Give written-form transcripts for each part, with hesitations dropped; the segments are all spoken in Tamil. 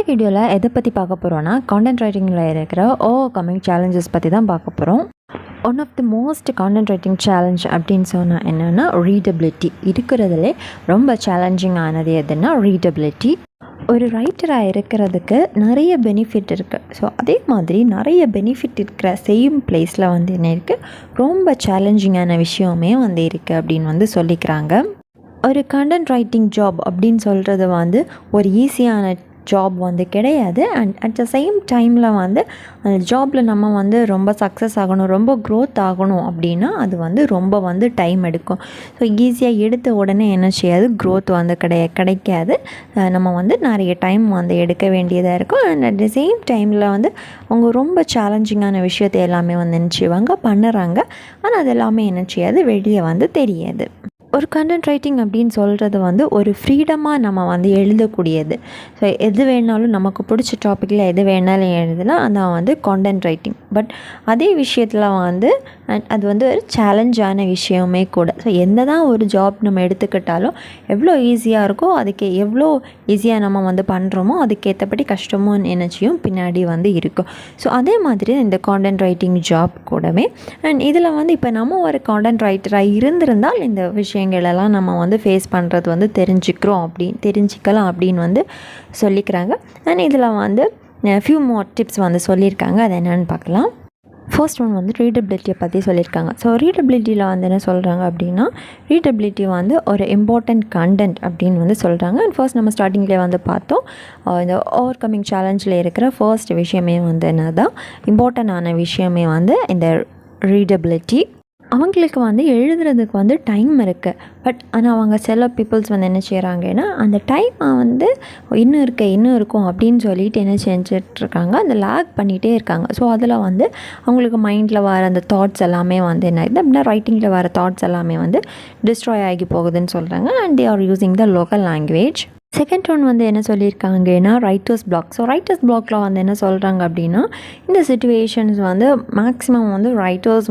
வீடியோவில் எதை பற்றி பார்க்க போகிறோன்னா கான்டென்ட் ரைட்டிங்கில் இருக்கிற ஓவர் கம்மிங் சேலஞ்சஸ் பற்றி தான் பார்க்க போகிறோம். One of the most content writing challenge அப்படின்னு சொன்னால் என்னென்னா ரீடபிலிட்டி. இருக்கிறதுலே ரொம்ப சேலஞ்சிங் ஆனது எதுன்னா ரீடபிலிட்டி. ஒரு ரைட்டராக இருக்கிறதுக்கு நிறைய பெனிஃபிட் இருக்குது. ஸோ அதே மாதிரி நிறைய பெனிஃபிட் இருக்கிற சேம் பிளேஸில் என்ன இருக்குது, ரொம்ப சேலஞ்சிங்கான விஷயமே இருக்குது அப்படின்னு சொல்லிக்கிறாங்க. ஒரு கான்டென்ட் ரைட்டிங் ஜாப் அப்படின்னு சொல்கிறது ஒரு ஈஸியான ஜாப் கிடையாது. அண்ட் அட் த சேம் டைமில் அந்த ஜாபில் நம்ம ரொம்ப சக்ஸஸ் ஆகணும், ரொம்ப க்ரோத் ஆகணும் அப்படின்னா அது ரொம்ப டைம் எடுக்கும். ஸோ ஈஸியாக எடுத்த உடனே என்ன செய்யாது, க்ரோத் கிடைக்காது. நம்ம நிறைய டைம் எடுக்க வேண்டியதாக இருக்கும். அண்ட் அட் த சேம் டைமில் அவங்க ரொம்ப சேலஞ்சிங்கான விஷயத்தை எல்லாமே நினச்சிவாங்க பண்ணுறாங்க. ஆனால் அது எல்லாமே என்ன செய்யாது, வெளியே தெரியாது. ஒரு கான்டென்ட் ரைட்டிங் அப்படின்னு சொல்கிறது ஒரு ஃப்ரீடமாக நம்ம எழுதக்கூடியது. ஸோ எது வேணாலும் நமக்கு பிடிச்ச டாப்பிக்கில் எது வேணாலும் எழுதலாம், அதான் கான்டென்ட் ரைட்டிங். பட் அதே விஷயத்தில் அது ஒரு சேலஞ்சான விஷயமே கூட. ஸோ எந்த தான் ஒரு ஜாப் நம்ம எடுத்துக்கிட்டாலும் எவ்வளோ ஈஸியாக இருக்கோ அதுக்கு எவ்வளோ ஈஸியாக நம்ம பண்ணுறோமோ அதுக்கேற்றபடி கஷ்டமும் எனர்ஜியும் பின்னாடி இருக்கும். ஸோ அதே மாதிரி இந்த கான்டென்ட் ரைட்டிங் ஜாப் கூடவே. அண்ட் இதில் இப்போ நம்ம ஒரு கான்டென்ட் ரைட்டராக இருந்திருந்தால் இந்த விஷயங்களெல்லாம் நம்ம ஃபேஸ் பண்ணுறது தெரிஞ்சுக்கலாம் அப்படின்னு சொல்லிக்கிறாங்க. அண்ட் இதில் ஃபியூ மோர் டிப்ஸ் சொல்லியிருக்காங்க. அது என்னென்னு பார்க்கலாம். ஃபர்ஸ்ட் ஒன் ரீடபிலிட்டியை பற்றி சொல்லியிருக்காங்க. ஸோ ரீடபிலிட்டியில் என்ன சொல்கிறாங்க அப்படின்னா, ரீடபிலிட்டி ஒரு இம்பார்ட்டண்ட் கண்டென்ட் அப்படின்னு சொல்கிறாங்க. அண்ட் ஃபர்ஸ்ட் நம்ம ஸ்டார்டிங்லேயே பார்த்தோம், இந்த ஓவர் கம்மிங் சேலஞ்சில் இருக்கிற ஃபர்ஸ்ட் விஷயமே என்ன தான் இம்பார்ட்டண்டான விஷயமே இந்த ரீடபிலிட்டி. அவங்களுக்கு எழுதுறதுக்கு டைம் இருக்குது. பட் ஆனால் அவங்க சில பீப்புள்ஸ் என்ன செய்கிறாங்கன்னா, அந்த டைமை இன்னும் இருக்கும் அப்படின்னு சொல்லிட்டு என்ன செஞ்சிட்ருக்காங்க, அந்த லேக் பண்ணிகிட்டே இருக்காங்க. ஸோ அதில் அவங்களுக்கு மைண்டில் வர அந்த தாட்ஸ் எல்லாமே என்ன ஆகுது அப்படின்னா, ரைட்டிங்கில் வர தாட்ஸ் எல்லாமே டிஸ்ட்ராய் ஆகி போகுதுன்னு சொல்கிறாங்க. And they are using the local language. Second one என்ன சொல்லியிருக்காங்கன்னா ரைட்டர்ஸ் பிளாக். ஸோ ரைட்டர்ஸ் பிளாக்கில் என்ன சொல்கிறாங்க அப்படின்னா, இந்த சிச்சுவேஷன்ஸ் மேக்ஸிமம் ரைட்டர்ஸ்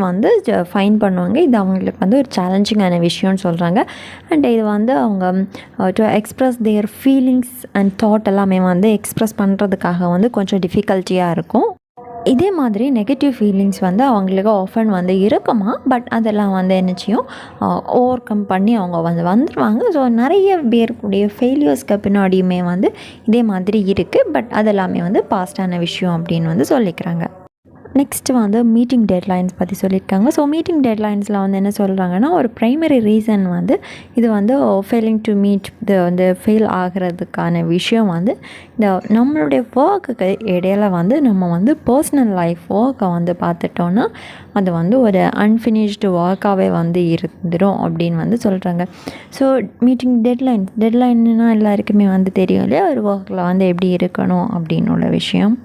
ஃபைன் பண்ணுவாங்க. இது அவங்களுக்கு ஒரு சேலஞ்சிங்கான விஷயம்னு சொல்கிறாங்க. அண்ட் இது அவங்க to express there feelings and thought எல்லாமே எக்ஸ்ப்ரெஸ் பண்ணுறதுக்காக கொஞ்சம் டிஃபிகல்ட்டியாக இருக்கும். இதே மாதிரி நெகட்டிவ் ஃபீலிங்ஸ் அவங்களுக்கு ஆஃபன் இருக்குமா, பட் அதெல்லாம் என்னச்சியும் ஓவர் கம் பண்ணி அவங்க வந்துடுவாங்க. ஸோ நிறைய பேருக்குடைய ஃபெயிலியர்ஸ்க்கு பின்னாடியுமே இதே மாதிரி இருக்குது. பட் அதெல்லாமே பாஸ்டான விஷயம் அப்படின்னு சொல்லிக்கிறாங்க. நெக்ஸ்ட்டு மீட்டிங் டெட்லைன்ஸ் பற்றி சொல்லியிருக்காங்க. ஸோ மீட்டிங் டெட்லைன்ஸில் என்ன சொல்கிறாங்கன்னா, ஒரு ப்ரைமரி ரீசன் இது ஃபெயிலிங் டு மீட் ஃபெயில் ஆகிறதுக்கான விஷயம் இந்த நம்மளுடைய ஒர்க்குக்கு இடையில நம்ம பர்சனல் லைஃப் ஒர்க்கை பார்த்துட்டோன்னா அது ஒரு அன்ஃபினிஷ்டு ஒர்க்காகவே இருந்துடும் அப்படின்னு சொல்கிறாங்க. ஸோ மீட்டிங் டெட்லைன்னா எல்லாருக்குமே தெரியும் இல்லையா, ஒரு ஒர்க்கில் எப்படி இருக்கணும் அப்படின்னு உள்ள விஷயம்.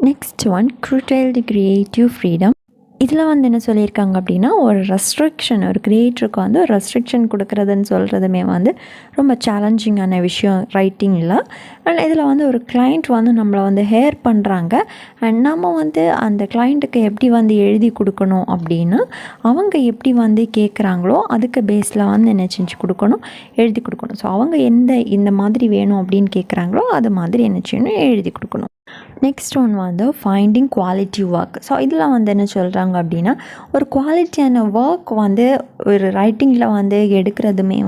Next one curtailed creative freedom. இதில் என்ன சொல்லியிருக்காங்க அப்படின்னா, ஒரு ரெஸ்ட்ரிக்ஷன், ஒரு கிரியேட்டருக்கு ஒரு ரெஸ்ட்ரிக்ஷன் கொடுக்குறதுன்னு சொல்கிறதுமே ரொம்ப சேலஞ்சிங்கான விஷயம் ரைட்டிங்கில். அண்ட் இதில் ஒரு கிளைண்ட் நம்மளை ஹேர் பண்ணுறாங்க. அண்ட் நம்ம அந்த கிளைண்ட்டுக்கு எப்படி எழுதி கொடுக்கணும் அப்படின்னா, அவங்க எப்படி கேட்குறாங்களோ அதுக்கு பேஸில் என்ன செஞ்சு கொடுக்கணும், எழுதி கொடுக்கணும். ஸோ அவங்க இந்த மாதிரி வேணும் அப்படின்னு கேட்குறாங்களோ அது மாதிரி என்ன செய்யணும், எழுதி கொடுக்கணும். Next one finding quality work. So இதில் என்ன சொல்கிறாங்க அப்படின்னா, ஒரு குவாலிட்டியான ஒர்க் ஒரு ரைட்டிங்கில் எடுக்கிறதுமே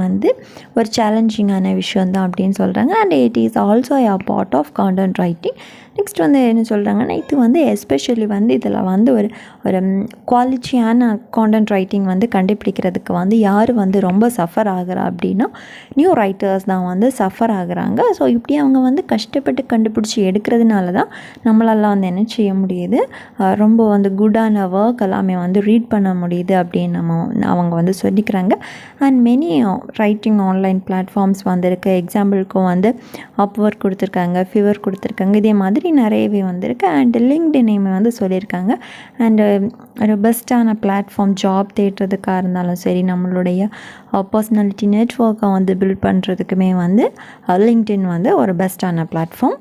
ஒரு சேலஞ்சிங்கான விஷயந்தான் அப்படின்னு சொல்கிறாங்க. And it is also a part of content writing. Next என்ன சொல்கிறாங்கன்னா, இது எஸ்பெஷலி இதில் ஒரு ஒரு குவாலிட்டியான கான்டென்ட் ரைட்டிங் கண்டுபிடிக்கிறதுக்கு யார் ரொம்ப சஃபர் ஆகிறா அப்படின்னா, நியூ ரைட்டர்ஸ் தான் சஃபர் ஆகுறாங்க. ஸோ இப்படி அவங்க கஷ்டப்பட்டு கண்டுபிடிச்சி எடுக்கிறதுனால தான் நம்மளால் என்ன செய்ய முடியுது, ரொம்ப குட்டான ஒர்க் எல்லாமே ரீட் பண்ண முடியுது அப்படின்னு அவங்க சொல்லிக்கிறாங்க. And many writing online platforms இருக்குது. எக்ஸாம்பிளுக்கும் அப்வொர்க் கொடுத்துருக்காங்க, ஃபிவர் கொடுத்துருக்காங்க. இதே மாதிரி நிறையவே இருக்குது. அண்ட் லிங்க்டின் சொல்லியிருக்காங்க. அண்டு ஒரு பெஸ்ட்டான பிளாட்ஃபார்ம் ஜாப் தேடுறதுக்காக இருந்தாலும் சரி, நம்மளுடைய பர்சனாலிட்டி நெட்வொர்க்கை பில்ட் பண்ணுறதுக்குமே லிங்க்டின் ஒரு பெஸ்ட்டான பிளாட்ஃபார்ம்.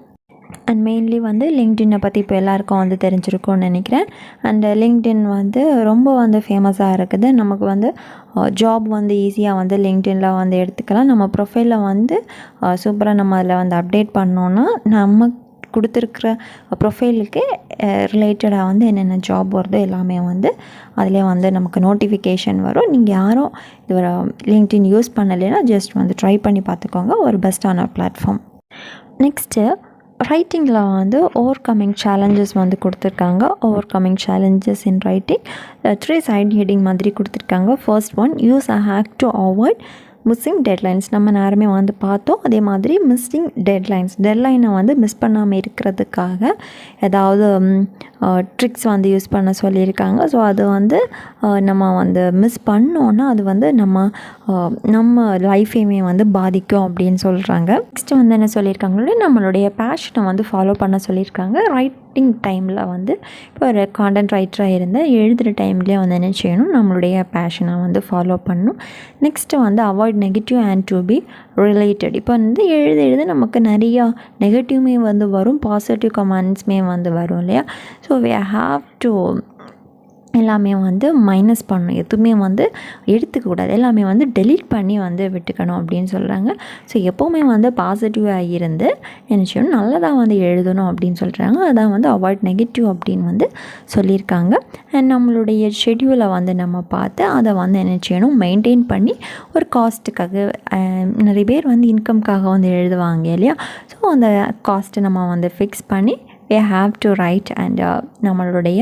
அண்ட் மெயின்லி லிங்க்டின்னை பற்றி இப்போ எல்லாருக்கும் தெரிஞ்சிருக்கும்னு நினைக்கிறேன். அண்ட் லிங்க்டின் ரொம்ப ஃபேமஸாக இருக்குது. நமக்கு ஜாப் ஈஸியாக லிங்க்டினில் எடுத்துக்கலாம். நம்ம ப்ரொஃபைலில் சூப்பராக நம்ம அதில் அப்டேட் பண்ணோன்னா நம்ம கொடுத்துருக்குற ப்ரொஃபைலுக்கு ரிலேட்டடாக வந்து என்னென்ன ஜாப் வருதோ எல்லாமே வந்து அதிலே வந்து நமக்கு நோட்டிஃபிகேஷன் வரும். நீங்கள் யாரும் இது லிங்க்டின் யூஸ் பண்ணலைன்னா ஜஸ்ட் வந்து ட்ரை பண்ணி பார்த்துக்கோங்க. ஒரு பெஸ்ட்டான பிளாட்ஃபார்ம். நெக்ஸ்ட்டு ரைட்டிங்கில் வந்து ஓவர் கம்மிங் சேலஞ்சஸ் வந்து கொடுத்துருக்காங்க. Overcoming challenges in writing 3 side heading மாதிரி கொடுத்துருக்காங்க. First one, use a hack to avoid missing deadlines. நம்ம நேரமே வந்து பார்த்தோம். அதே மாதிரி மிஸ்ஸிங் டெட்லைனை வந்து மிஸ் பண்ணாமல் இருக்கிறதுக்காக ஏதாவது ட்ரிக்ஸ் வந்து யூஸ் பண்ண சொல்லியிருக்காங்க. ஸோ அது வந்து நம்ம வந்து மிஸ் பண்ணோன்னா அது வந்து நம்ம லைஃபையுமே வந்து பாதிக்கும் அப்படின்னு சொல்கிறாங்க. நெக்ஸ்ட்டு வந்து என்ன சொல்லியிருக்காங்களோ நம்மளுடைய பேஷனை வந்து ஃபாலோ பண்ண சொல்லியிருக்காங்க. ரைட்டிங் டைமில் வந்து இப்போ ஒரு கான்டென்ட் ரைட்டராக இருந்தால் எழுதுகிற டைம்லேயே வந்து என்ன செய்யணும், நம்மளுடைய பேஷனை வந்து ஃபாலோ பண்ணணும். நெக்ஸ்ட்டு வந்து avoid negative and to be related. இப்போ வந்து எழுத நமக்கு நிறையா நெகட்டிவ்மே வந்து வரும், பாசிட்டிவ் கமெண்ட்ஸ்மே வந்து வரும் இல்லையா. ஸோ we have to எல்லாமே வந்து மைனஸ் பண்ணணும், எதுவுமே வந்து எடுத்துக்கக்கூடாது, எல்லாமே வந்து டெலீட் பண்ணி வந்து விட்டுக்கணும் அப்படின்னு சொல்கிறாங்க. ஸோ எப்போவுமே வந்து பாசிட்டிவாக இருந்து என்ன செய்யணும், நல்லதாக வந்து எழுதணும் அப்படின்னு சொல்கிறாங்க. அதான் வந்து அவாய்ட் நெகட்டிவ் அப்படின்னு வந்து சொல்லியிருக்காங்க. அண்ட் நம்மளுடைய ஷெட்யூலை வந்து நம்ம பார்த்து அதை வந்து என்ன செய்யணும், மெயின்டைன் பண்ணி ஒரு காஸ்ட்டுக்காக நிறைய பேர் வந்து இன்கம்காக வந்து எழுதுவாங்க இல்லையா. ஸோ அந்த காஸ்ட்டை நம்ம வந்து ஃபிக்ஸ் பண்ணி we have to write and நம்மளுடைய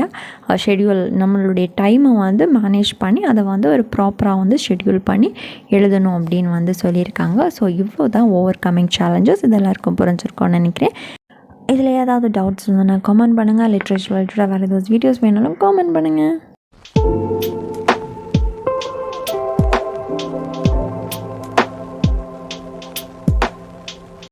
ஷெட்யூல், நம்மளுடைய டைமை வந்து மேனேஜ் பண்ணி அதை வந்து ஒரு ப்ராப்பராக வந்து ஷெட்யூல் பண்ணி எழுதணும் அப்படின்னு வந்து சொல்லியிருக்காங்க. ஸோ இவ்வளோ தான் ஓவர் கம்மிங் சேலஞ்சஸ். இது எல்லாருக்கும் புரிஞ்சிருக்கோன்னு நினைக்கிறேன். இதில் ஏதாவது டவுட்ஸ் இருந்ததுன்னா கமெண்ட் பண்ணுங்கள். லிட்ரேச்சர் ரிலேட்டடாக வேறு ஏதாவது வீடியோஸ் வேணாலும் கமெண்ட் பண்ணுங்கள்.